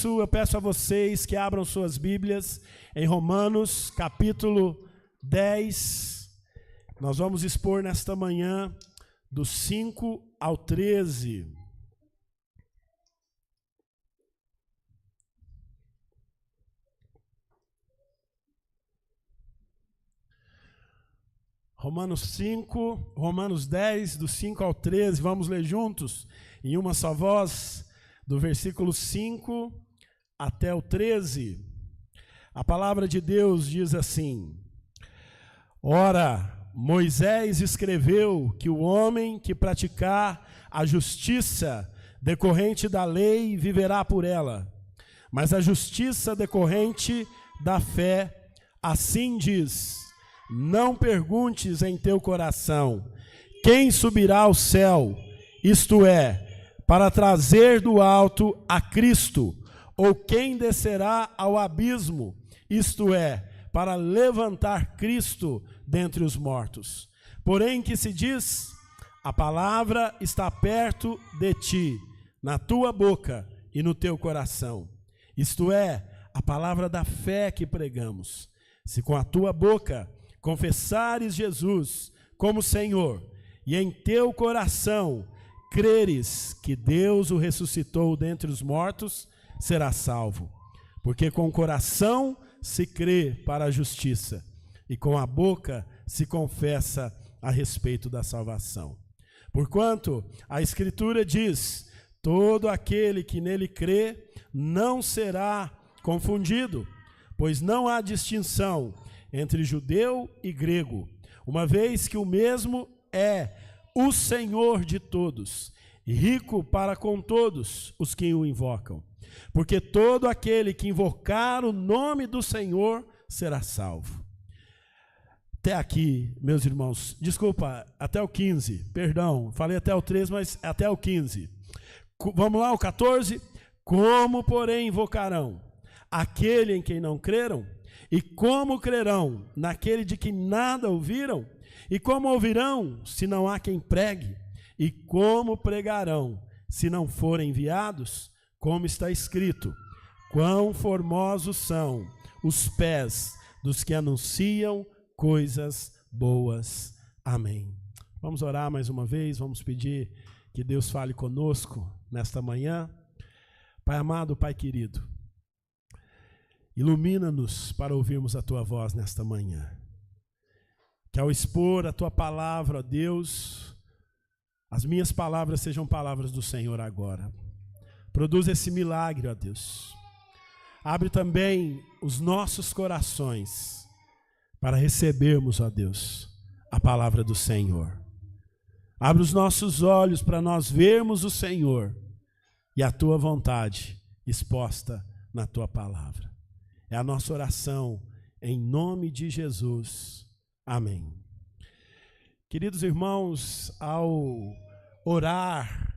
Eu peço a vocês que abram suas Bíblias em Romanos, capítulo 10. Nós vamos expor nesta manhã do 5 ao 13. Romanos 10, do 5 ao 13. Vamos ler juntos, em uma só voz, do versículo 5 até o 13, a palavra de Deus diz assim: Ora, Moisés escreveu que o homem que praticar a justiça decorrente da lei viverá por ela, mas a justiça decorrente da fé, assim diz: não perguntes em teu coração, quem subirá ao céu, isto é, para trazer do alto a Cristo, ou quem descerá ao abismo, isto é, para levantar Cristo dentre os mortos. Porém que se diz, a palavra está perto de ti, na tua boca e no teu coração. Isto é, a palavra da fé que pregamos. Se com a tua boca confessares Jesus como Senhor, e em teu coração creres que Deus o ressuscitou dentre os mortos, será salvo. Porque com o coração se crê para a justiça, e com a boca se confessa a respeito da salvação. Porquanto a Escritura diz: todo aquele que nele crê não será confundido, pois não há distinção entre judeu e grego, uma vez que o mesmo é o Senhor de todos, e rico para com todos os que o invocam. Porque todo aquele que invocar o nome do Senhor será salvo. Até aqui, meus irmãos, desculpa, até o 15, perdão, falei até o 13, mas até o 15. Vamos lá, o 14. Como, porém, invocarão aquele em quem não creram? E como crerão naquele de que nada ouviram? E como ouvirão, se não há quem pregue? E como pregarão, se não forem enviados? Como está escrito: quão formosos são os pés dos que anunciam coisas boas. Amém. Vamos orar mais uma vez, vamos pedir que Deus fale conosco nesta manhã. Pai amado, Pai querido, ilumina-nos para ouvirmos a Tua voz nesta manhã. Que ao expor a Tua palavra, ó Deus, as minhas palavras sejam palavras do Senhor agora. Produz esse milagre, ó Deus. Abre também os nossos corações para recebermos, ó Deus, a palavra do Senhor. Abre os nossos olhos para nós vermos o Senhor e a Tua vontade exposta na Tua palavra. É a nossa oração em nome de Jesus. Amém. Queridos irmãos, ao orar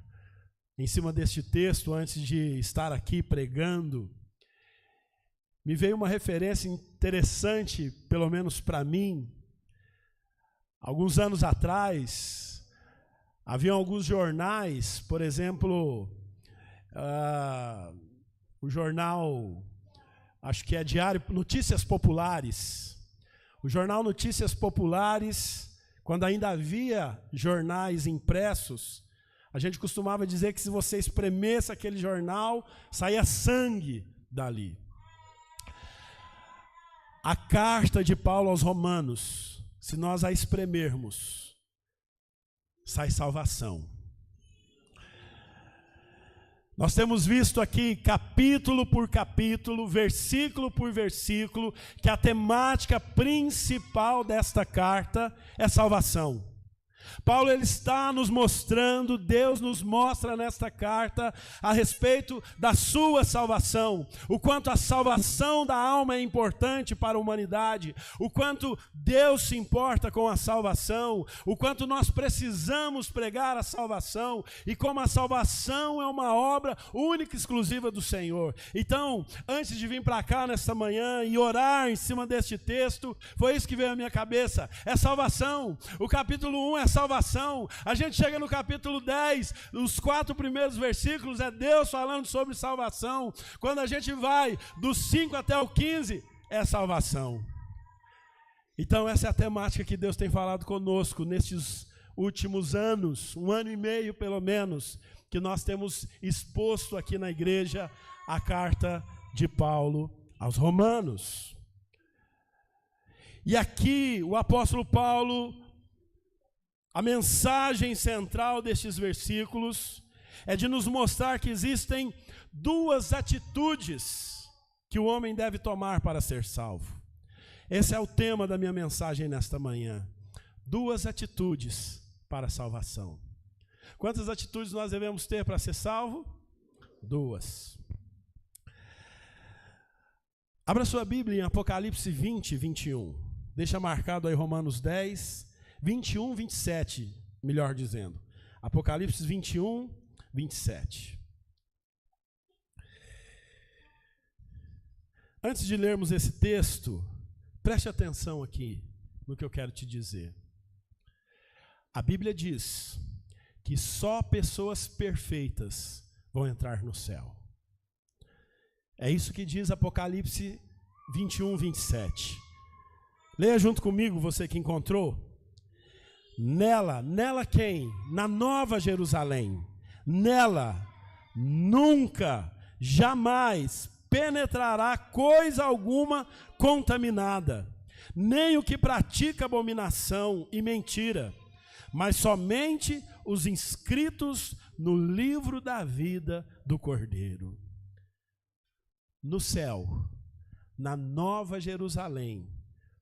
em cima deste texto, antes de estar aqui pregando, me veio uma referência interessante, pelo menos para mim. Alguns anos atrás, haviam alguns jornais, por exemplo, o jornal, acho que é Diário Notícias Populares. O jornal Notícias Populares, quando ainda havia jornais impressos, a gente costumava dizer que se você espremesse aquele jornal, saía sangue dali. A carta de Paulo aos Romanos, se nós a espremermos, sai salvação. Nós temos visto aqui, capítulo por capítulo, versículo por versículo, que a temática principal desta carta é salvação. Paulo ele está nos mostrando, Deus nos mostra nesta carta a respeito da sua salvação, o quanto a salvação da alma é importante para a humanidade, o quanto Deus se importa com a salvação, o quanto nós precisamos pregar a salvação e como a salvação é uma obra única e exclusiva do Senhor. Então, antes de vir para cá nesta manhã e orar em cima deste texto, foi isso que veio à minha cabeça, é salvação. O capítulo 1 é salvação. A gente chega no capítulo 10, os 4 primeiros versículos é Deus falando sobre salvação. Quando a gente vai dos 5 até o 15, é salvação. Então essa é a temática que Deus tem falado conosco nesses últimos anos, 1 ano e meio pelo menos, que nós temos exposto aqui na igreja a carta de Paulo aos Romanos. E aqui o apóstolo Paulo, a mensagem central destes versículos é de nos mostrar que existem 2 atitudes que o homem deve tomar para ser salvo. Esse é o tema da minha mensagem nesta manhã. 2 atitudes para a salvação. Quantas atitudes nós devemos ter para ser salvo? 2. Abra sua Bíblia em Apocalipse 20, 21. Deixa marcado aí Romanos 10, 21, 27, melhor dizendo. Apocalipse 21, 27. Antes de lermos esse texto, preste atenção aqui no que eu quero te dizer. A Bíblia diz que só pessoas perfeitas vão entrar no céu. É isso que diz Apocalipse 21, 27. Leia junto comigo, você que encontrou. Nela quem? Na Nova Jerusalém. Nela nunca, jamais penetrará coisa alguma contaminada, nem o que pratica abominação e mentira, mas somente os inscritos no livro da vida do Cordeiro. No céu, na Nova Jerusalém,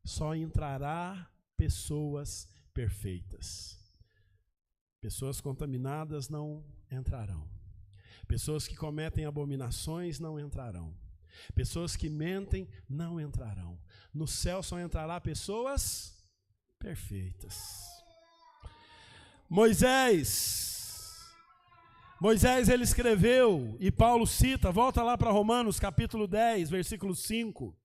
só entrará pessoas perfeitas. Pessoas contaminadas não entrarão. Pessoas que cometem abominações não entrarão. Pessoas que mentem não entrarão. No céu só entrará pessoas perfeitas. Moisés ele escreveu, e Paulo cita, volta lá para Romanos capítulo 10, versículo 5.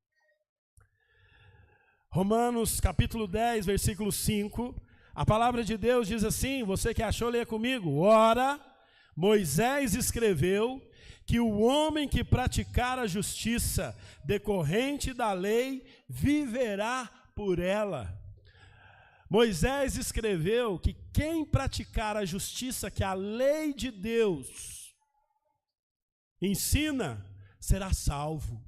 Romanos capítulo 10, versículo 5. A palavra de Deus diz assim, você que achou, leia comigo. Ora, Moisés escreveu que o homem que praticar a justiça decorrente da lei viverá por ela. Moisés escreveu que quem praticar a justiça que a lei de Deus ensina, será salvo.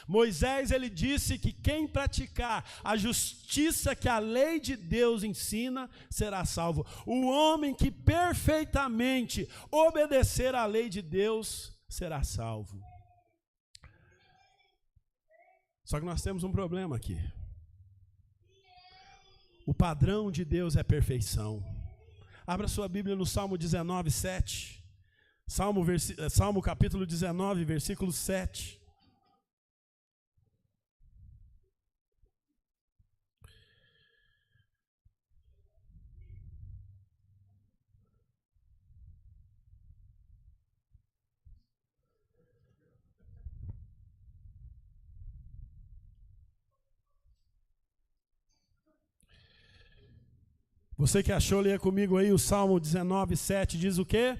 Moisés, ele disse que quem praticar a justiça que a lei de Deus ensina, será salvo. O homem que perfeitamente obedecer à lei de Deus, será salvo. Só que nós temos um problema aqui. O padrão de Deus é perfeição. Abra sua Bíblia no Salmo 19, 7. Salmo capítulo 19, versículo 7. Você que achou, leia comigo aí o Salmo 19, 7, diz o quê?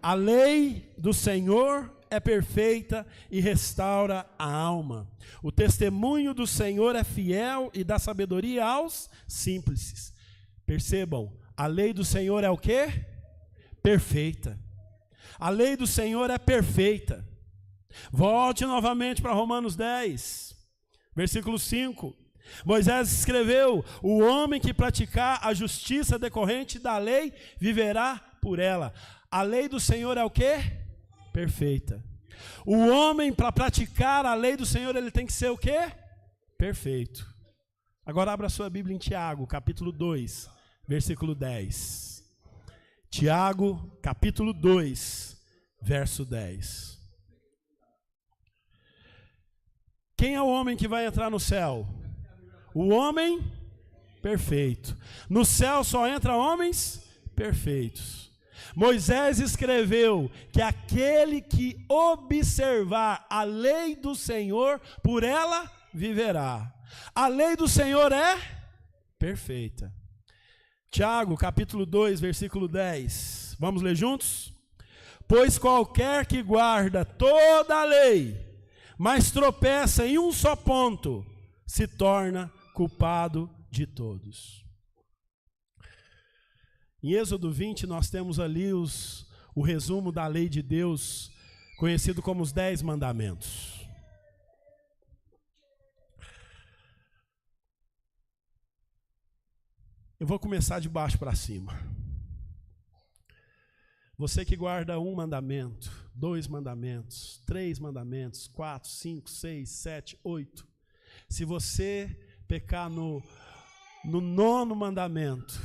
A lei do Senhor é perfeita e restaura a alma. O testemunho do Senhor é fiel e dá sabedoria aos simples. Percebam, a lei do Senhor é o quê? Perfeita. A lei do Senhor é perfeita. Volte novamente para Romanos 10, versículo 5. Moisés escreveu, o homem que praticar a justiça decorrente da lei, viverá por ela. A lei do Senhor é o quê? Perfeita. O homem, para praticar a lei do Senhor, ele tem que ser o quê? Perfeito. Agora abra sua Bíblia em Tiago, capítulo 2, versículo 10. Tiago, capítulo 2, verso 10. Quem é o homem que vai entrar no céu? O homem perfeito. No céu só entra homens perfeitos. Moisés escreveu que aquele que observar a lei do Senhor, por ela viverá. A lei do Senhor é perfeita. Tiago, capítulo 2, versículo 10. Vamos ler juntos? Pois qualquer que guarda toda a lei, mas tropeça em um só ponto, se torna culpado de todos. Em Êxodo 20, nós temos ali o resumo da lei de Deus, conhecido como os 10 mandamentos. Eu vou começar de baixo para cima. Você que guarda 1 mandamento, 2 mandamentos, 3 mandamentos, 4, 5, 6, 7, 8. Se você pecar no 9º mandamento,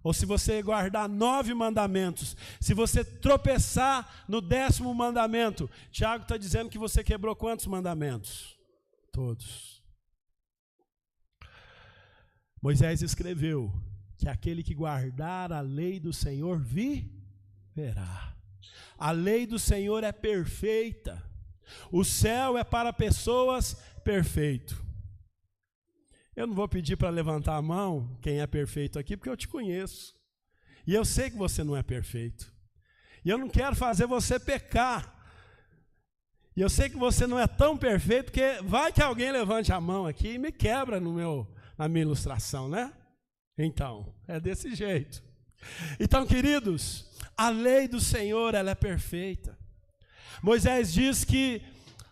ou se você guardar 9 mandamentos, se você tropeçar no 10º mandamento, Tiago está dizendo que você quebrou quantos mandamentos? Todos. Moisés escreveu que aquele que guardar a lei do Senhor viverá. A lei do Senhor é perfeita. O céu é para pessoas perfeitas. Eu não vou pedir para levantar a mão quem é perfeito aqui, porque eu te conheço. E eu sei que você não é perfeito. E eu não quero fazer você pecar. E eu sei que você não é tão perfeito, porque vai que alguém levante a mão aqui e me quebra na minha ilustração, né? Então, é desse jeito. Então, queridos, a lei do Senhor, ela é perfeita. Moisés diz que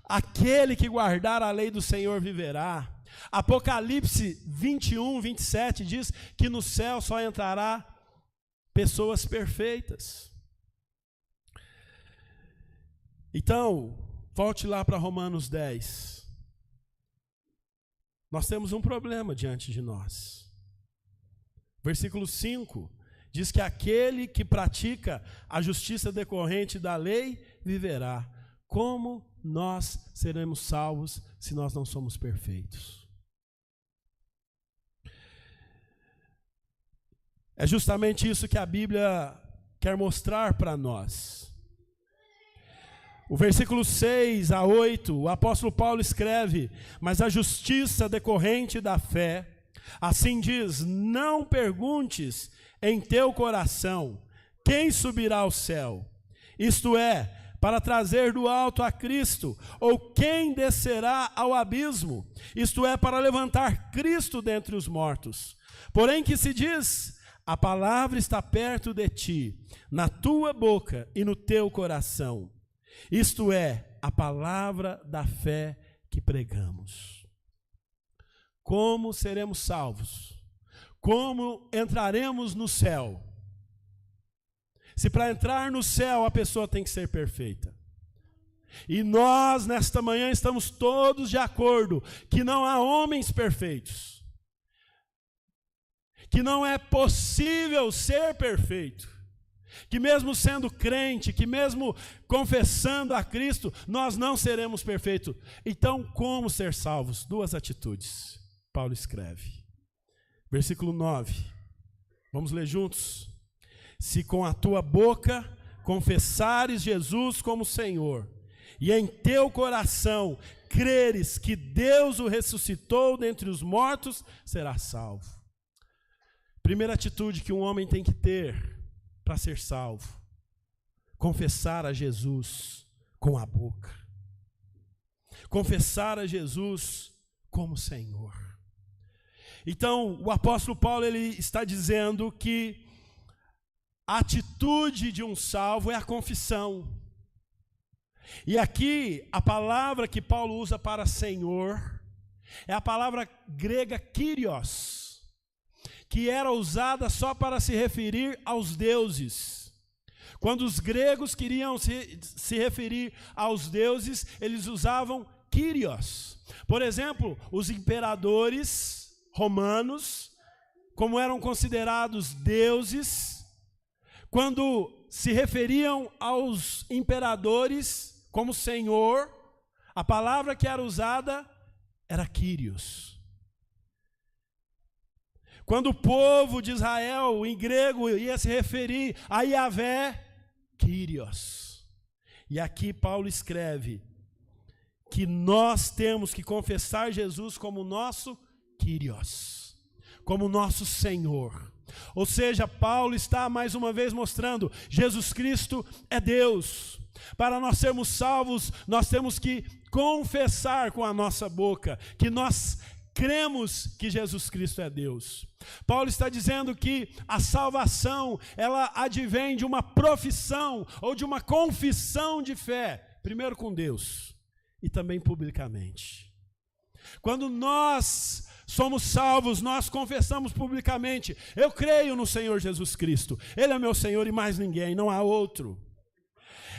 aquele que guardar a lei do Senhor viverá. Apocalipse 21, 27 diz que no céu só entrará pessoas perfeitas. Então, volte lá para Romanos 10. Nós temos um problema diante de nós. Versículo 5 diz que aquele que pratica a justiça decorrente da lei viverá. Como nós seremos salvos se nós não somos perfeitos? É justamente isso que a Bíblia quer mostrar para nós. O versículo 6 a 8, o apóstolo Paulo escreve: mas a justiça decorrente da fé, assim diz, não perguntes em teu coração, quem subirá ao céu? Isto é, para trazer do alto a Cristo, ou quem descerá ao abismo? Isto é, para levantar Cristo dentre os mortos. Porém que se diz, a palavra está perto de ti, na tua boca e no teu coração. Isto é, a palavra da fé que pregamos. Como seremos salvos? Como entraremos no céu? Se para entrar no céu a pessoa tem que ser perfeita. E nós nesta manhã estamos todos de acordo que não há homens perfeitos. Que não é possível ser perfeito. Que mesmo sendo crente, que mesmo confessando a Cristo, nós não seremos perfeitos. Então, como ser salvos? 2 atitudes. Paulo escreve. Versículo 9. Vamos ler juntos? Se com a tua boca confessares Jesus como Senhor, e em teu coração creres que Deus o ressuscitou dentre os mortos, serás salvo. Primeira atitude que um homem tem que ter para ser salvo: confessar a Jesus com a boca. Confessar a Jesus como Senhor. Então, o apóstolo Paulo ele está dizendo que a atitude de um salvo é a confissão. E aqui, a palavra que Paulo usa para Senhor é a palavra grega Kyrios, que era usada só para se referir aos deuses. Quando os gregos queriam se referir aos deuses, eles usavam Kyrios. Por exemplo, os imperadores romanos, como eram considerados deuses, quando se referiam aos imperadores como Senhor, a palavra que era usada era Kyrios. Quando o povo de Israel, em grego, ia se referir a Yahvé, Kyrios. E aqui Paulo escreve que nós temos que confessar Jesus como nosso Kyrios, como nosso Senhor. Ou seja, Paulo está mais uma vez mostrando, Jesus Cristo é Deus. Para nós sermos salvos, nós temos que confessar com a nossa boca que nós cremos que Jesus Cristo é Deus. Paulo está dizendo que a salvação, ela advém de uma profissão ou de uma confissão de fé, primeiro com Deus e também publicamente. Quando nós somos salvos, nós confessamos publicamente: eu creio no Senhor Jesus Cristo, Ele é meu Senhor e mais ninguém, não há outro.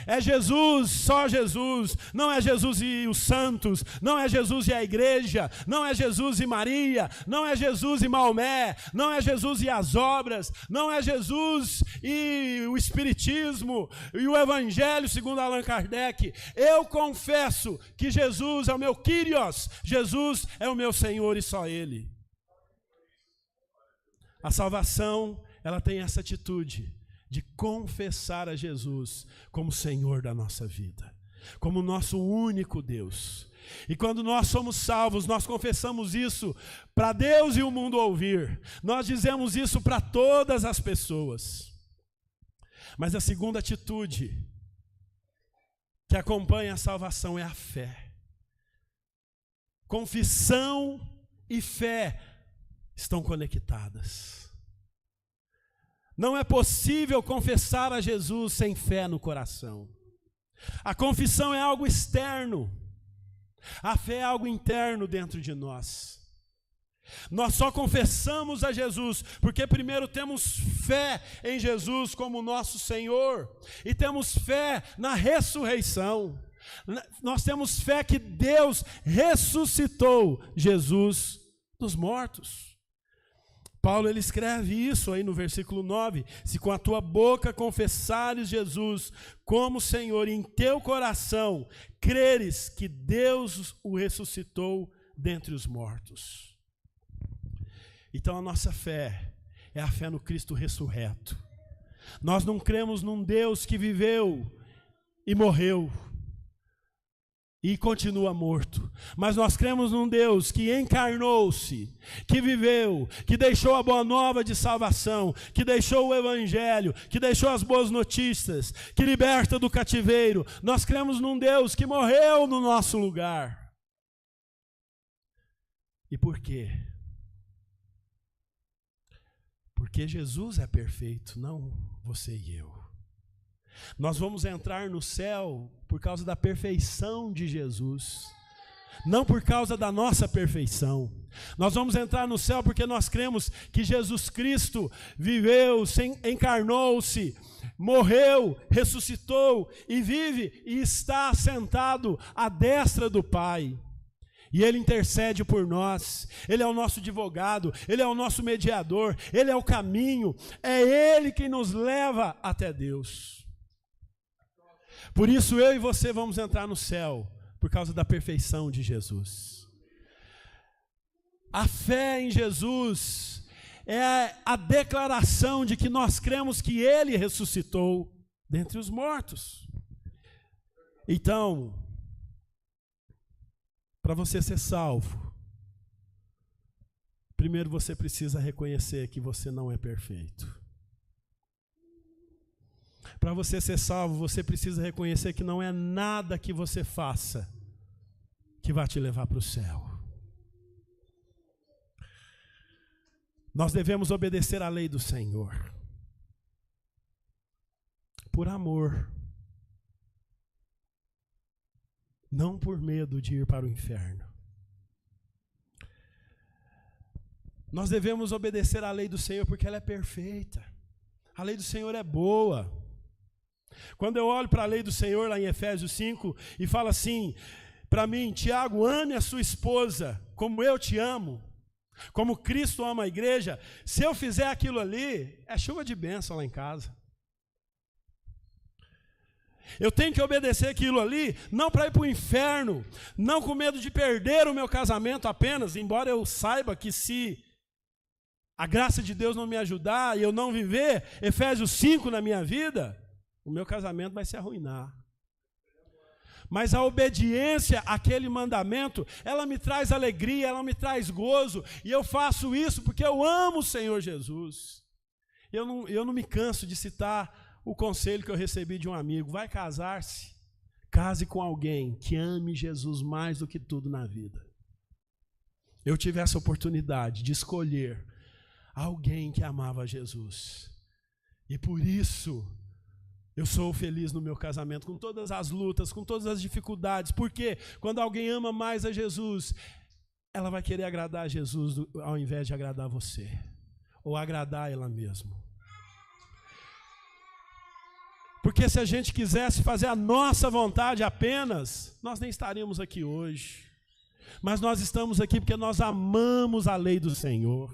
É Jesus, só Jesus, não é Jesus e os santos, não é Jesus e a igreja, não é Jesus e Maria, não é Jesus e Maomé, não é Jesus e as obras, não é Jesus e o Espiritismo e o Evangelho segundo Allan Kardec. Eu confesso que Jesus é o meu Kyrios, Jesus é o meu Senhor e só Ele. A salvação, ela tem essa atitude de confessar a Jesus como Senhor da nossa vida, como nosso único Deus. E quando nós somos salvos, nós confessamos isso para Deus e o mundo ouvir. Nós dizemos isso para todas as pessoas. Mas a segunda atitude que acompanha a salvação é a fé. Confissão e fé estão conectadas. Não é possível confessar a Jesus sem fé no coração. A confissão é algo externo. A fé é algo interno dentro de nós. Nós só confessamos a Jesus porque primeiro temos fé em Jesus como nosso Senhor e temos fé na ressurreição. Nós temos fé que Deus ressuscitou Jesus dos mortos. Paulo, ele escreve isso aí no versículo 9: se com a tua boca confessares Jesus como Senhor e em teu coração creres que Deus o ressuscitou dentre os mortos. Então a nossa fé é a fé no Cristo ressurreto. Nós não cremos num Deus que viveu e morreu e continua morto, mas nós cremos num Deus que encarnou-se, que viveu, que deixou a boa nova de salvação, que deixou o evangelho, que deixou as boas notícias, que liberta do cativeiro. Nós cremos num Deus que morreu no nosso lugar. E por quê? Porque Jesus é perfeito, não você e eu. Nós vamos entrar no céu por causa da perfeição de Jesus, não por causa da nossa perfeição. Nós vamos entrar no céu porque nós cremos que Jesus Cristo viveu, encarnou-se, morreu, ressuscitou e vive e está sentado à destra do Pai. E Ele intercede por nós, Ele é o nosso advogado, Ele é o nosso mediador, Ele é o caminho, é Ele quem nos leva até Deus. Por isso eu e você vamos entrar no céu, por causa da perfeição de Jesus. A fé em Jesus é a declaração de que nós cremos que Ele ressuscitou dentre os mortos. Então, para você ser salvo, primeiro você precisa reconhecer que você não é perfeito. Para você ser salvo, você precisa reconhecer que não é nada que você faça que vai te levar para o céu. Nós devemos obedecer à lei do Senhor por amor, não por medo de ir para o inferno. Nós devemos obedecer à lei do Senhor porque ela é perfeita. A lei do Senhor é boa. Quando eu olho para a lei do Senhor lá em Efésios 5 e fala assim para mim: Tiago, ame a sua esposa como eu te amo, como Cristo ama a igreja. Se eu fizer aquilo ali, é chuva de bênção lá em casa. Eu tenho que obedecer aquilo ali, não para ir para o inferno, não com medo de perder o meu casamento apenas, embora eu saiba que se a graça de Deus não me ajudar e eu não viver Efésios 5 na minha vida, o meu casamento vai se arruinar. Mas a obediência àquele mandamento, ela me traz alegria, ela me traz gozo, e eu faço isso porque eu amo o Senhor Jesus. Eu não me canso de citar o conselho que eu recebi de um amigo: vai casar-se, case com alguém que ame Jesus mais do que tudo na vida. Eu tive essa oportunidade de escolher alguém que amava Jesus. E por isso eu sou feliz no meu casamento, com todas as lutas, com todas as dificuldades. Porque quando alguém ama mais a Jesus, ela vai querer agradar a Jesus ao invés de agradar você, ou agradar ela mesma. Porque se a gente quisesse fazer a nossa vontade apenas, nós nem estaríamos aqui hoje. Mas nós estamos aqui porque nós amamos a lei do Senhor.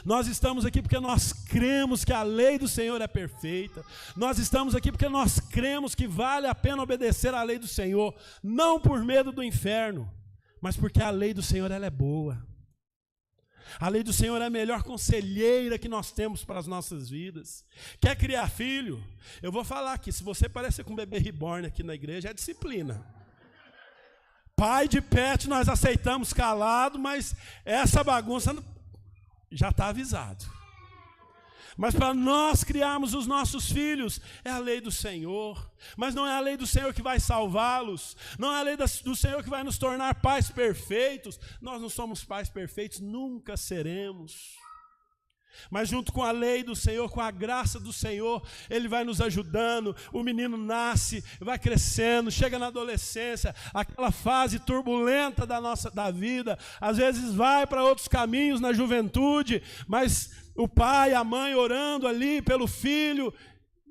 Nós estamos aqui porque nós cremos que a lei do Senhor é perfeita. Nós estamos aqui porque nós cremos que vale a pena obedecer à lei do Senhor, não por medo do inferno, mas porque a lei do Senhor ela é boa. A lei do Senhor é a melhor conselheira que nós temos para as nossas vidas. Quer criar filho? Eu vou falar aqui, se você parece com um bebê reborn aqui na igreja, é disciplina. Pai de pet nós aceitamos calado, mas essa bagunça já está avisado. Mas para nós criarmos os nossos filhos, é a lei do Senhor. Mas não é a lei do Senhor que vai salvá-los. Não é a lei do Senhor que vai nos tornar pais perfeitos. Nós não somos pais perfeitos, nunca seremos. Mas junto com a lei do Senhor, com a graça do Senhor, Ele vai nos ajudando. O menino nasce, vai crescendo, chega na adolescência, aquela fase turbulenta da vida, às vezes vai para outros caminhos na juventude, mas o pai, a mãe orando ali pelo filho,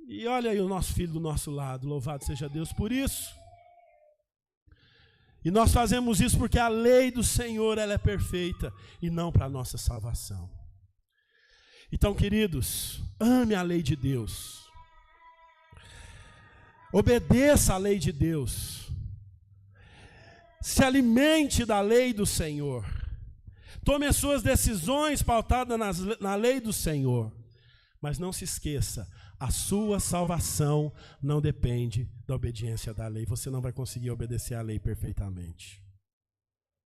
e olha aí o nosso filho do nosso lado, louvado seja Deus por isso. E nós fazemos isso porque a lei do Senhor ela é perfeita e não para a nossa salvação. Então, queridos, ame a lei de Deus, obedeça a lei de Deus, se alimente da lei do Senhor, tome as suas decisões pautadas na lei do Senhor, mas não se esqueça, a sua salvação não depende da obediência da lei. Você não vai conseguir obedecer a lei perfeitamente,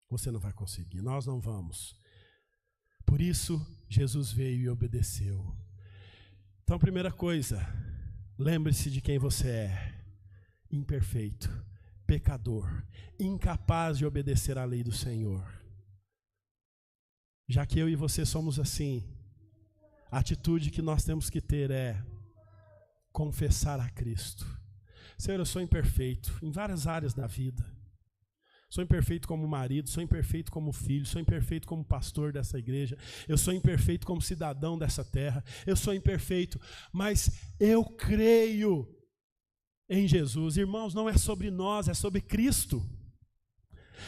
você não vai conseguir, nós não vamos. Por isso, Jesus veio e obedeceu. Então, primeira coisa, lembre-se de quem você é: imperfeito, pecador, incapaz de obedecer à lei do Senhor. Já que eu e você somos assim, a atitude que nós temos que ter é confessar a Cristo. Senhor, eu sou imperfeito em várias áreas da vida. Sou imperfeito como marido, sou imperfeito como filho, sou imperfeito como pastor dessa igreja, eu sou imperfeito como cidadão dessa terra, eu sou imperfeito, mas eu creio em Jesus. Irmãos, não é sobre nós, é sobre Cristo.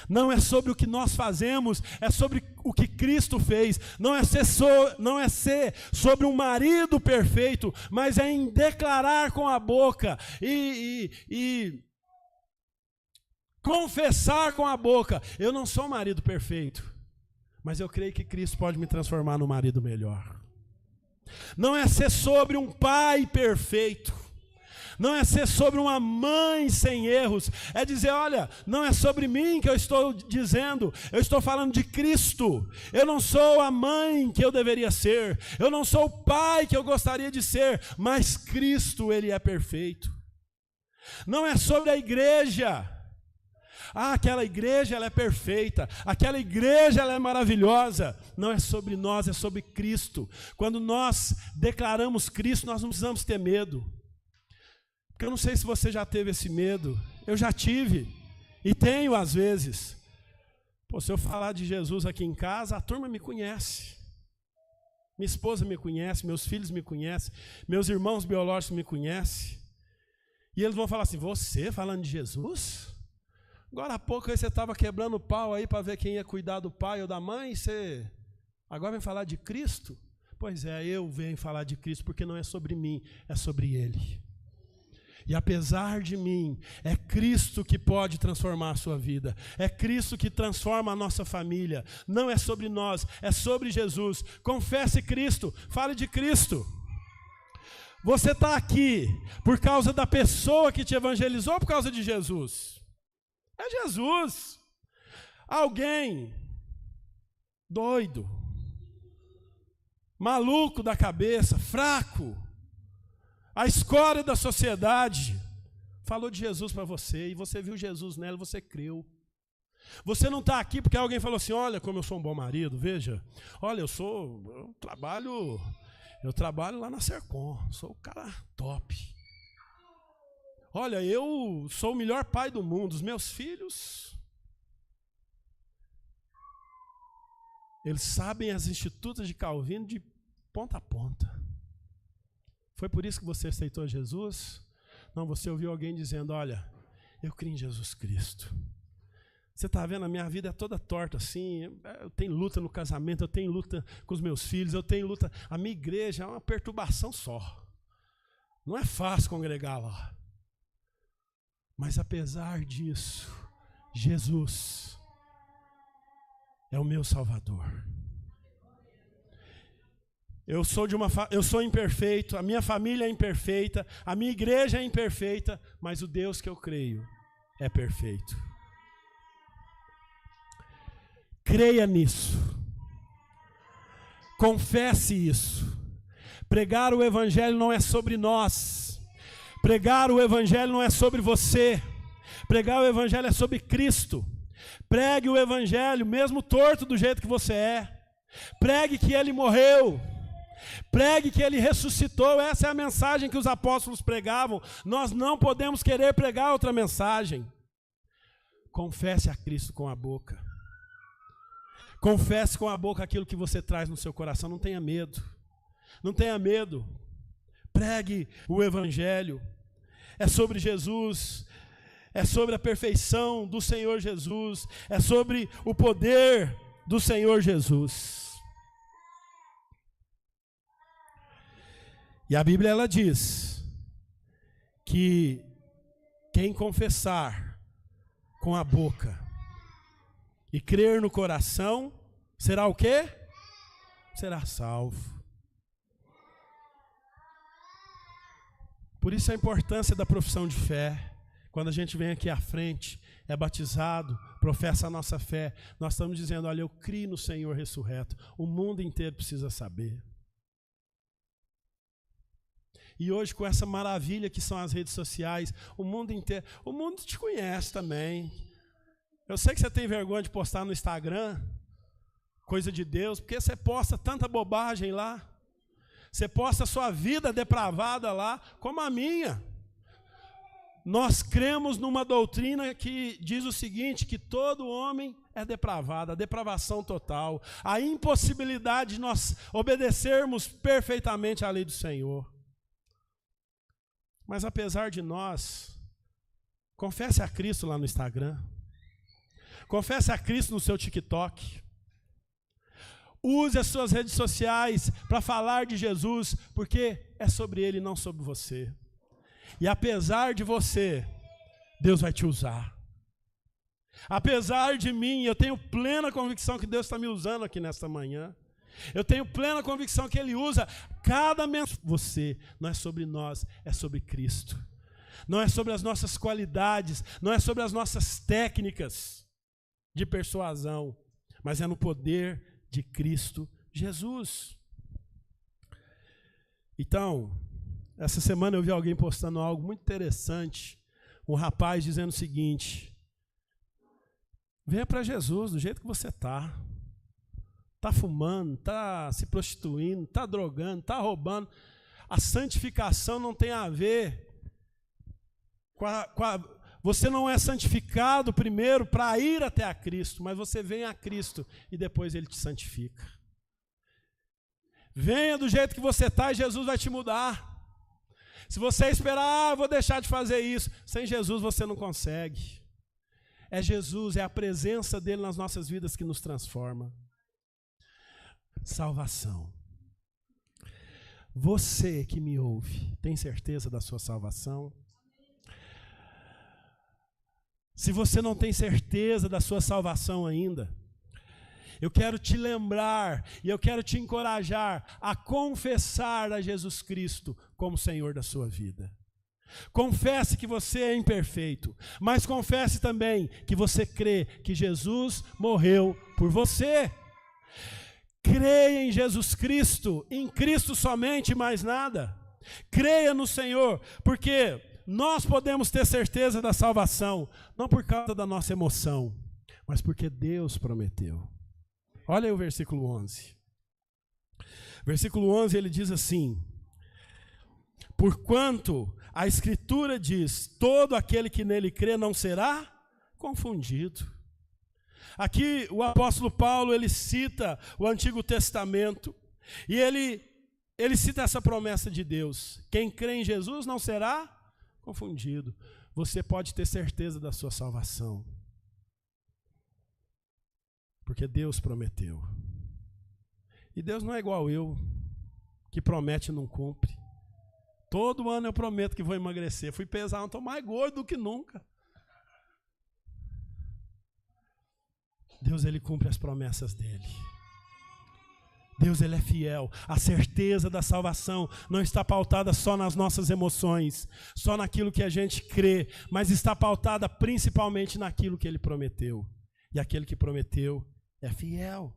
Não é sobre o que nós fazemos, é sobre o que Cristo fez. Não é ser sobre um marido perfeito, mas é em declarar com a boca e confessar com a boca: eu não sou um marido perfeito, mas eu creio que Cristo pode me transformar num marido melhor. Não é ser sobre um pai perfeito, não é ser sobre uma mãe sem erros, é dizer: olha, não é sobre mim que eu estou dizendo, eu estou falando de Cristo. Eu não sou a mãe que eu deveria ser, eu não sou o pai que eu gostaria de ser, mas Cristo, Ele é perfeito. Não é sobre a igreja: aquela igreja ela é perfeita, aquela igreja ela é maravilhosa. Não é sobre nós, é sobre Cristo. Quando nós declaramos Cristo, nós não precisamos ter medo. Porque eu não sei se você já teve esse medo. Eu já tive e tenho às vezes. Se eu falar de Jesus aqui em casa, a turma me conhece, minha esposa me conhece, meus filhos me conhecem, meus irmãos biológicos me conhecem, e eles vão falar assim: você falando de Jesus? Agora há pouco aí você estava quebrando o pau aí para ver quem ia cuidar do pai ou da mãe, você agora vem falar de Cristo? Pois é, eu venho falar de Cristo porque não é sobre mim, é sobre Ele. E apesar de mim, é Cristo que pode transformar a sua vida, é Cristo que transforma a nossa família. Não é sobre nós, é sobre Jesus. Confesse Cristo, fale de Cristo. Você está aqui por causa da pessoa que te evangelizou ou por causa de Jesus? É Jesus. Alguém doido, maluco da cabeça, fraco, a escória da sociedade, falou de Jesus para você, e você viu Jesus nela, e você creu. Você não está aqui porque alguém falou assim, olha como eu sou um bom marido, veja, olha, eu trabalho lá na Sercom, sou o cara top. Olha, eu sou o melhor pai do mundo, os meus filhos, eles sabem as institutas de Calvino de ponta a ponta. Foi por isso que você aceitou Jesus? Não, você ouviu alguém dizendo, olha, eu creio em Jesus Cristo. Você está vendo, a minha vida é toda torta assim, eu tenho luta no casamento, eu tenho luta com os meus filhos, eu tenho luta, a minha igreja é uma perturbação só. Não é fácil congregar lá. Mas apesar disso, Jesus é o meu Salvador. Eu sou imperfeito, a minha família é imperfeita, a minha igreja é imperfeita, mas o Deus que eu creio é perfeito. Creia nisso. Confesse isso. Pregar o Evangelho não é sobre nós. Pregar o Evangelho não é sobre você. Pregar o Evangelho é sobre Cristo. Pregue o Evangelho, mesmo torto do jeito que você é. Pregue que Ele morreu. Pregue que Ele ressuscitou. Essa é a mensagem que os apóstolos pregavam. Nós não podemos querer pregar outra mensagem. Confesse a Cristo com a boca. Confesse com a boca aquilo que você traz no seu coração. Não tenha medo. Não tenha medo. Pregue o Evangelho. É sobre Jesus. É sobre a perfeição do Senhor Jesus. É sobre o poder do Senhor Jesus. E a Bíblia ela diz que quem confessar com a boca e crer no coração, será o quê? Será salvo. Por isso a importância da profissão de fé. Quando a gente vem aqui à frente, é batizado, professa a nossa fé, nós estamos dizendo, olha, eu creio no Senhor ressurreto. O mundo inteiro precisa saber. E hoje, com essa maravilha que são as redes sociais, o mundo inteiro, o mundo te conhece também. Eu sei que você tem vergonha de postar no Instagram, coisa de Deus, porque você posta tanta bobagem lá. Você posta a sua vida depravada lá, como a minha. Nós cremos numa doutrina que diz o seguinte, que todo homem é depravado, a depravação total, a impossibilidade de nós obedecermos perfeitamente à lei do Senhor. Mas apesar de nós, confesse a Cristo lá no Instagram, confesse a Cristo no seu TikTok, use as suas redes sociais para falar de Jesus, porque é sobre Ele e não sobre você. E apesar de você, Deus vai te usar. Apesar de mim, eu tenho plena convicção que Deus está me usando aqui nesta manhã. Eu tenho plena convicção que Ele usa cada mensagem. Você, não é sobre nós, é sobre Cristo. Não é sobre as nossas qualidades, não é sobre as nossas técnicas de persuasão, mas é no poder de Cristo Jesus. Então, essa semana eu vi alguém postando algo muito interessante. Um rapaz dizendo o seguinte: venha para Jesus do jeito que você está. Está fumando, está se prostituindo, está drogando, está roubando. A santificação não tem a ver você não é santificado primeiro para ir até a Cristo, mas você vem a Cristo e depois Ele te santifica. Venha do jeito que você está e Jesus vai te mudar. Se você esperar, vou deixar de fazer isso, sem Jesus você não consegue. É Jesus, é a presença dEle nas nossas vidas que nos transforma. Salvação. Você que me ouve, tem certeza da sua salvação? Se você não tem certeza da sua salvação ainda, eu quero te lembrar e eu quero te encorajar a confessar a Jesus Cristo como Senhor da sua vida. Confesse que você é imperfeito, mas confesse também que você crê que Jesus morreu por você. Creia em Jesus Cristo, em Cristo somente, mais nada. Creia no Senhor, porque nós podemos ter certeza da salvação, não por causa da nossa emoção, mas porque Deus prometeu. Olha aí o versículo 11. Versículo 11 ele diz assim: porquanto a Escritura diz, todo aquele que nele crê não será confundido. Aqui o apóstolo Paulo, ele cita o Antigo Testamento, e ele cita essa promessa de Deus: quem crê em Jesus não será confundido. Você pode ter certeza da sua salvação, porque Deus prometeu. E Deus não é igual eu, que promete e não cumpre. Todo ano eu prometo que vou emagrecer. Fui pesar, não estou mais gordo do que nunca. Deus, ele cumpre as promessas dele. Deus, ele é fiel. A certeza da salvação não está pautada só nas nossas emoções, só naquilo que a gente crê, mas está pautada principalmente naquilo que ele prometeu. E aquele que prometeu é fiel.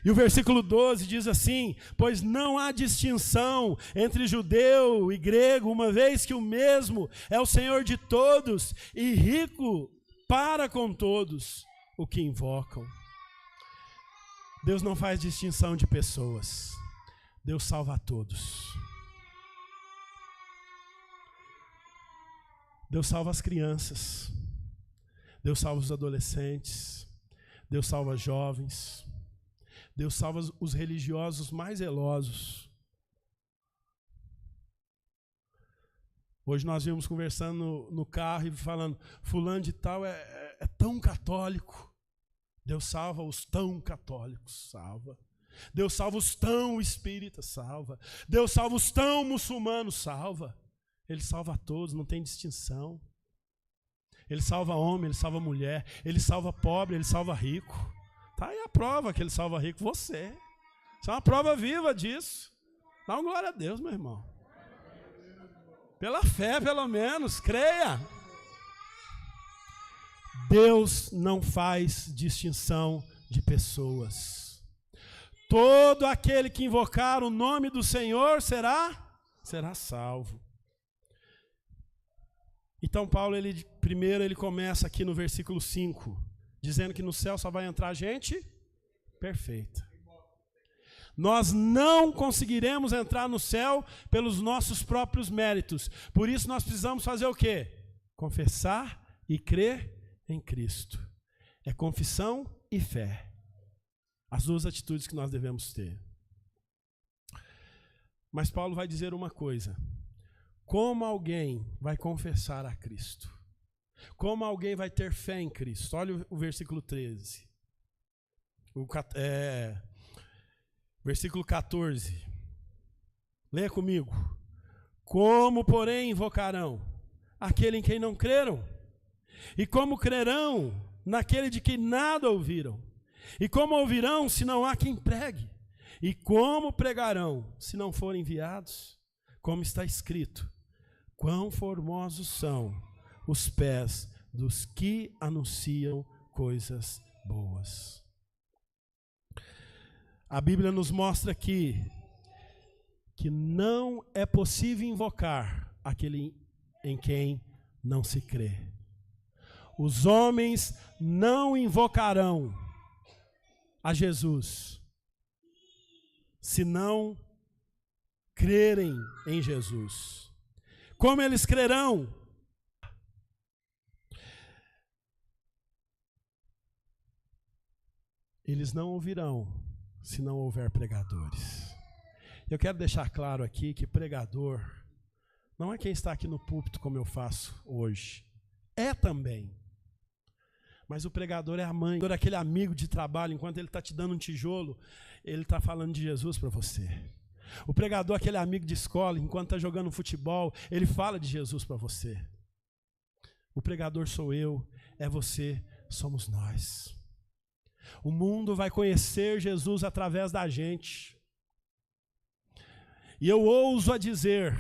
E o versículo 12 diz assim: pois não há distinção entre judeu e grego, uma vez que o mesmo é o Senhor de todos e rico para com todos o que invocam. Deus não faz distinção de pessoas. Deus salva a todos. Deus salva as crianças. Deus salva os adolescentes. Deus salva os jovens. Deus salva os religiosos mais zelosos. Hoje nós vimos conversando no carro e falando, fulano de tal é tão católico. Deus salva os tão católicos, salva. Deus salva os tão espíritas, salva. Deus salva os tão muçulmanos, salva. Ele salva a todos, não tem distinção. Ele salva homem, ele salva mulher, ele salva pobre, ele salva rico. Está aí a prova que ele salva rico, você. Isso é uma prova viva disso. Dá uma glória a Deus, meu irmão. Pela fé, pelo menos, creia. Deus não faz distinção de pessoas. Todo aquele que invocar o nome do Senhor será salvo. Então Paulo, primeiro ele começa aqui no versículo 5, dizendo que no céu só vai entrar gente perfeita. Nós não conseguiremos entrar no céu pelos nossos próprios méritos. Por isso nós precisamos fazer o quê? Confessar e crer em Cristo. É confissão e fé. As duas atitudes que nós devemos ter. Mas Paulo vai dizer uma coisa: como alguém vai confessar a Cristo? Como alguém vai ter fé em Cristo? Olha o versículo 13. Versículo 14. Leia comigo. Como, porém, invocarão aquele em quem não creram? E como crerão naquele de quem nada ouviram? E como ouvirão se não há quem pregue? E como pregarão se não forem enviados? Como está escrito: quão formosos são os pés dos que anunciam coisas boas. A Bíblia nos mostra aqui que não é possível invocar aquele em quem não se crê. Os homens não invocarão a Jesus se não crerem em Jesus. Como eles crerão? Eles não ouvirão se não houver pregadores. Eu quero deixar claro aqui que pregador não é quem está aqui no púlpito como eu faço hoje. É também. Mas o pregador é a mãe, aquele amigo de trabalho, enquanto ele está te dando um tijolo, ele está falando de Jesus para você. O pregador é aquele amigo de escola, enquanto está jogando futebol, ele fala de Jesus para você. O pregador sou eu, é você, somos nós. O mundo vai conhecer Jesus através da gente. E eu ouso a dizer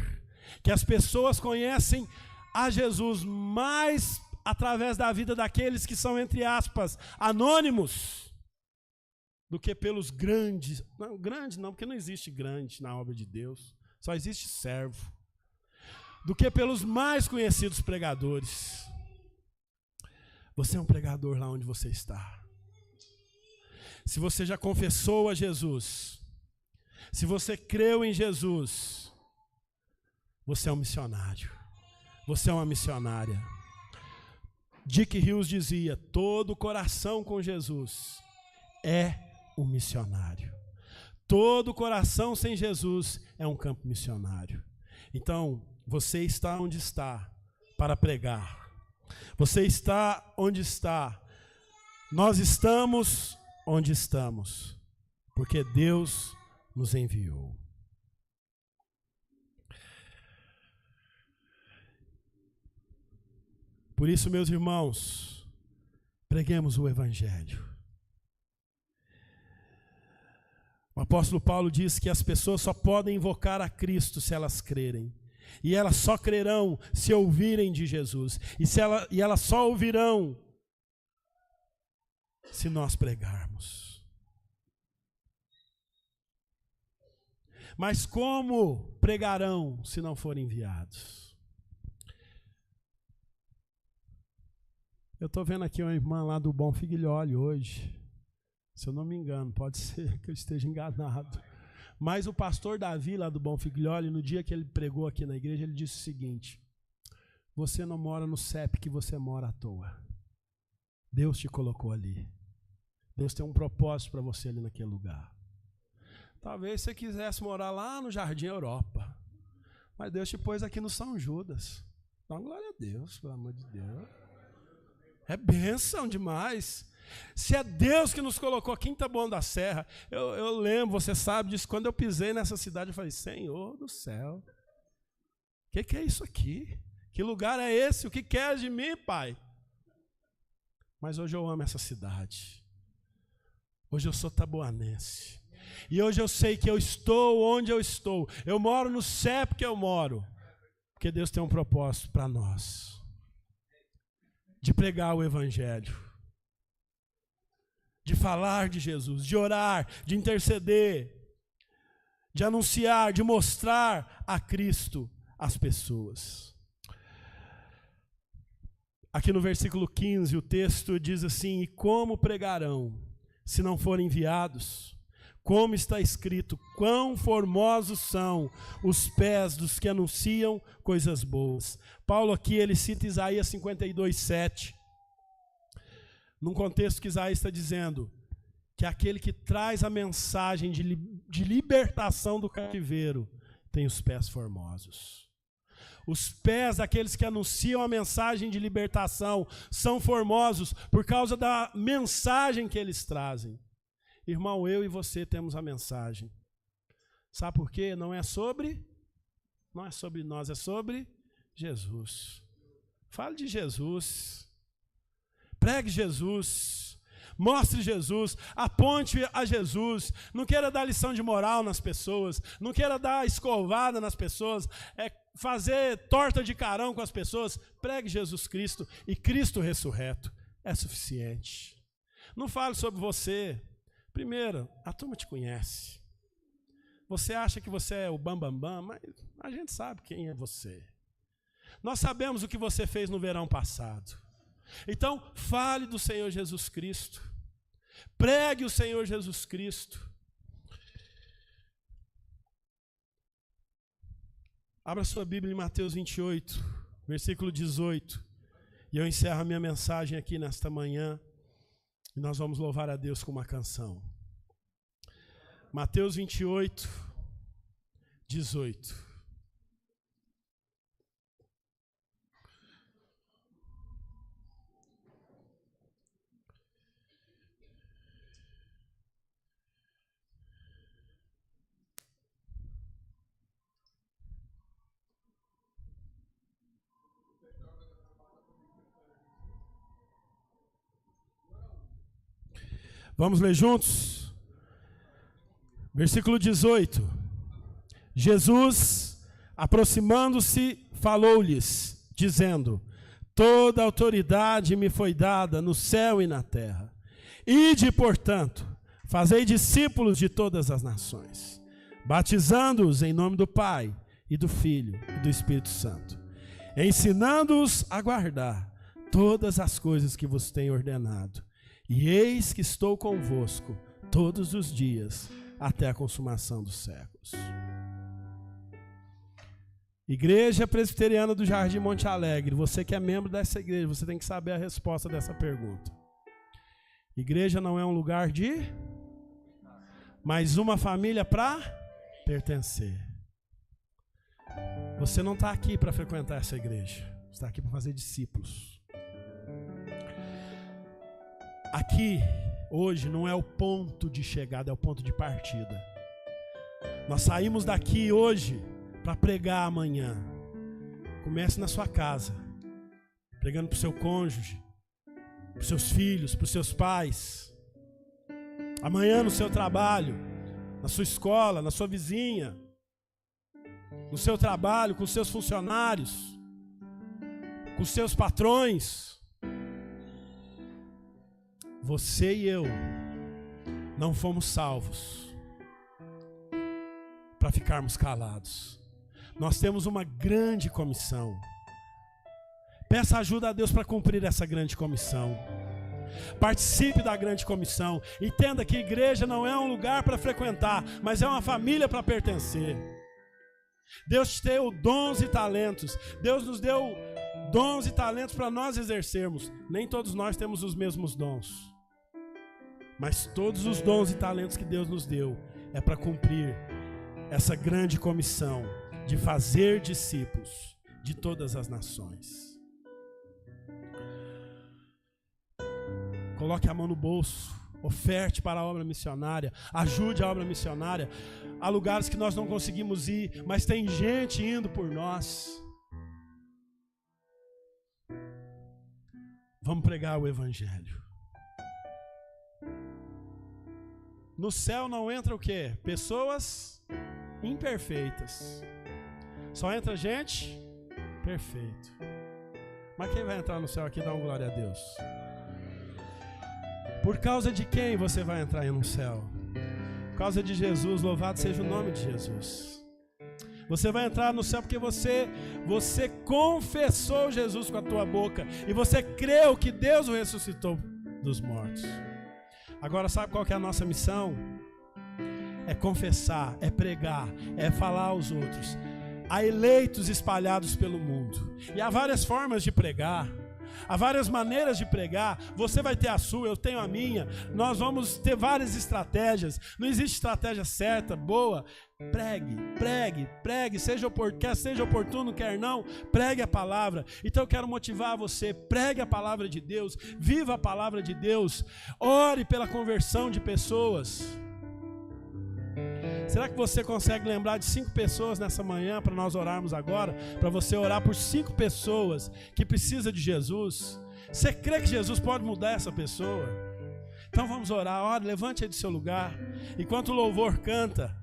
que as pessoas conhecem a Jesus mais através da vida daqueles que são, entre aspas, anônimos, do que pelos grandes. Não, grande não, porque não existe grande na obra de Deus. Só existe servo. Do que pelos mais conhecidos pregadores. Você é um pregador lá onde você está. Se você já confessou a Jesus, se você creu em Jesus, você é um missionário. Você é uma missionária. Dick Hughes dizia: todo coração com Jesus é um missionário. Todo coração sem Jesus é um campo missionário. Então, você está onde está para pregar. Você está onde está. Nós estamos onde estamos, porque Deus nos enviou. Por isso, meus irmãos, preguemos o Evangelho. O apóstolo Paulo diz que as pessoas só podem invocar a Cristo se elas crerem. E elas só crerão se ouvirem de Jesus. E elas só ouvirão se nós pregarmos. Mas como pregarão se não forem enviados? Eu estou vendo aqui uma irmã lá do Bom Figlioli hoje. Se eu não me engano, pode ser que eu esteja enganado. Mas o pastor Davi, lá do Bom Figlioli, no dia que ele pregou aqui na igreja, ele disse o seguinte: você não mora no CEP que você mora à toa. Deus te colocou ali. Deus tem um propósito para você ali naquele lugar. Talvez você quisesse morar lá no Jardim Europa, mas Deus te pôs aqui no São Judas. Dá uma glória a Deus, pelo amor de Deus. É bênção demais. Se é Deus que nos colocou aqui em Taboão da Serra, eu lembro, você sabe disso, quando eu pisei nessa cidade, eu falei: Senhor do céu, o que é isso aqui? Que lugar é esse? O que queres de mim, Pai? Mas hoje eu amo essa cidade. Hoje eu sou taboanense. E hoje eu sei que eu estou onde eu estou. Eu moro no CEP que eu moro, porque Deus tem um propósito para nós. De pregar o Evangelho, de falar de Jesus, de orar, de interceder, de anunciar, de mostrar a Cristo às pessoas. Aqui no versículo 15, o texto diz assim: e como pregarão, se não forem enviados? Como está escrito: quão formosos são os pés dos que anunciam coisas boas. Paulo aqui, ele cita Isaías 52:7, num contexto que Isaías está dizendo que aquele que traz a mensagem de libertação do cativeiro tem os pés formosos. Os pés daqueles que anunciam a mensagem de libertação são formosos por causa da mensagem que eles trazem. Irmão, eu e você temos a mensagem. Sabe por quê? Não é sobre nós, é sobre Jesus. Fale de Jesus. Pregue Jesus. Mostre Jesus. Aponte a Jesus. Não queira dar lição de moral nas pessoas. Não queira dar escovada nas pessoas. Fazer torta de carão com as pessoas. Pregue Jesus Cristo e Cristo ressurreto. É suficiente. Não fale sobre você. Primeiro, a turma te conhece. Você acha que você é o bambambam, mas a gente sabe quem é você. Nós sabemos o que você fez no verão passado. Então, fale do Senhor Jesus Cristo. Pregue o Senhor Jesus Cristo. Abra sua Bíblia em Mateus 28, versículo 18. E eu encerro a minha mensagem aqui nesta manhã. E nós vamos louvar a Deus com uma canção. Mateus 28, 18. Vamos ler juntos? Versículo 18. Jesus, aproximando-se, falou-lhes, dizendo: toda autoridade me foi dada no céu e na terra. Ide, portanto, Fazei discípulos de todas as nações, batizando-os em nome do Pai, e do Filho, e do Espírito Santo, ensinando-os a guardar todas as coisas que vos tenho ordenado. E eis que estou convosco todos os dias, até a consumação dos séculos. Igreja Presbiteriana do Jardim Monte Alegre, você que é membro dessa igreja, você tem que saber a resposta dessa pergunta. Igreja não é um lugar de, mas uma família para pertencer. Você não está aqui para frequentar essa igreja, você está aqui para fazer discípulos. Aqui, hoje, não é o ponto de chegada, é o ponto de partida. Nós saímos daqui hoje para pregar amanhã. Comece na sua casa, pregando para o seu cônjuge, para os seus filhos, para os seus pais. Amanhã no seu trabalho, na sua escola, na sua vizinha, no seu trabalho, com os seus funcionários, com os seus patrões. Você e eu não fomos salvos para ficarmos calados. Nós temos uma grande comissão. Peça ajuda a Deus para cumprir essa grande comissão. Participe da grande comissão. Entenda que igreja não é um lugar para frequentar, mas é uma família para pertencer. Deus te deu dons e talentos. Deus nos deu dons e talentos para nós exercermos. Nem todos nós temos os mesmos dons, mas todos os dons e talentos que Deus nos deu é para cumprir essa grande comissão de fazer discípulos de todas as nações. Coloque a mão no bolso, oferte para a obra missionária, ajude a obra missionária. Há lugares que nós não conseguimos ir, mas tem gente indo por nós. Vamos pregar o evangelho. No céu não entra o quê? Pessoas imperfeitas. Só entra gente perfeita. Mas quem vai entrar no céu aqui, dá uma glória a Deus. Por causa de quem você vai entrar aí no céu? Por causa de Jesus, louvado seja o nome de Jesus. Você vai entrar no céu porque você confessou Jesus com a tua boca e você creu que Deus o ressuscitou dos mortos. Agora sabe qual que é a nossa missão? É confessar, é pregar, é falar aos outros. Há eleitos espalhados pelo mundo. E há várias formas de pregar. Há várias maneiras de pregar. Você vai ter a sua, eu tenho a minha. Nós vamos ter várias estratégias. Não existe estratégia certa, boa. Pregue, pregue, pregue. Quer seja oportuno, quer não, pregue a palavra. Então eu quero motivar você. Pregue a palavra de Deus. Viva a palavra de Deus. Ore pela conversão de pessoas. Será que você consegue lembrar de 5 pessoas nessa manhã para nós orarmos agora? Para você orar por 5 pessoas que precisam de Jesus. Você crê que Jesus pode mudar essa pessoa? Então vamos orar. Ore, levante aí do seu lugar. Enquanto o louvor canta,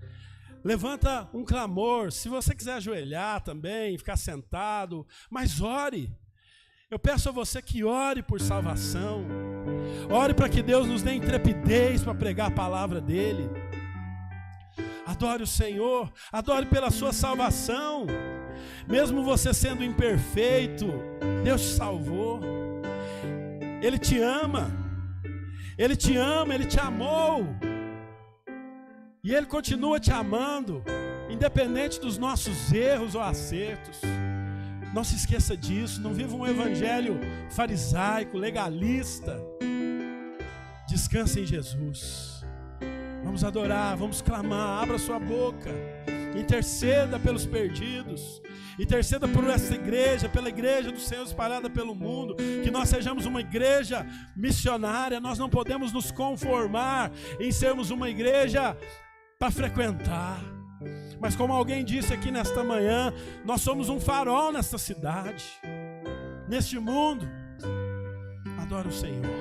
levanta um clamor. Se você quiser ajoelhar também, ficar sentado, mas ore. Eu peço a você que ore por salvação. Ore para que Deus nos dê intrepidez para pregar a palavra dEle. Adore o Senhor, adore pela sua salvação. Mesmo você sendo imperfeito, Deus te salvou. Ele te ama, Ele te ama, Ele te amou. E Ele continua te amando, independente dos nossos erros ou acertos. Não se esqueça disso, não viva um evangelho farisaico, legalista. Descanse em Jesus. Vamos adorar, vamos clamar, abra sua boca, interceda pelos perdidos, interceda por essa igreja, pela igreja do Senhor espalhada pelo mundo, que nós sejamos uma igreja missionária. Nós não podemos nos conformar em sermos uma igreja para frequentar, mas como alguém disse aqui nesta manhã, nós somos um farol nesta cidade, neste mundo. Adora o Senhor.